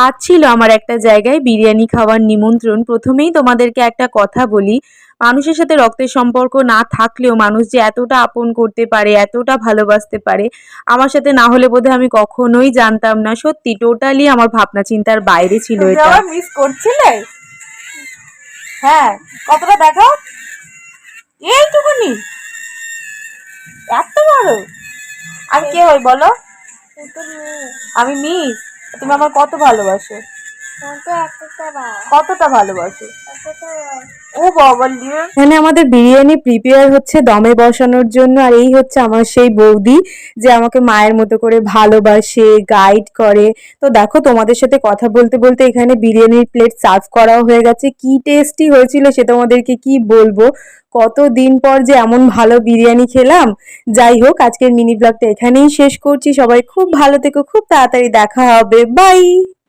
আজ ছিল আমার একটা জায়গায় বিরিয়ানি খাওয়ার নিমন্ত্রণ। প্রথমেই তোমাদেরকে একটা কথা বলি, মানুষের সাথে রক্তের সম্পর্ক না থাকলেও মানুষ যে এতটা আপন করতে পারে, এতটা ভালোবাসতে পারে, আমার সাথে না হলে বোধহয় আমি কখনোই জানতাম না। সত্যি টোটালি আমার ভাবনা চিন্তার বাইরে ছিল তুমি এটা। আমার মিস করছিলে? হ্যাঁ, কতটা দেখাও, এইটুকুনি, এত বড়। আমি কে হই বলো? আমি মিস। তুমি আমার কত ভালোবাসো? কতটা ভালোবাসো? ও বাবা লিয়ে এখানে আমাদের বিরিয়ানি প্রিপেয়ার হচ্ছে দমে বসানোর জন্য, আর এই হচ্ছে আমার সেই বৌদি যে আমাকে মায়ের মতো করে ভালোবাসে, গাইড করে। তো দেখো, তোমাদের সাথে কথা বলতে বলতে এখানে বিরিয়ানির প্লেট সার্ভ করাও হয়ে গেছে। কি টেস্টি হয়েছিল সে তোমাদেরকে কি বলবো, কতদিন পর যে এমন ভালো বিরিয়ানি খেলাম। যাই হোক, আজকের মিনি ব্লগটা এখানেই শেষ করছি। সবাই খুব ভালো থেকো, খুব তাড়াতাড়ি দেখা হবে, বাই।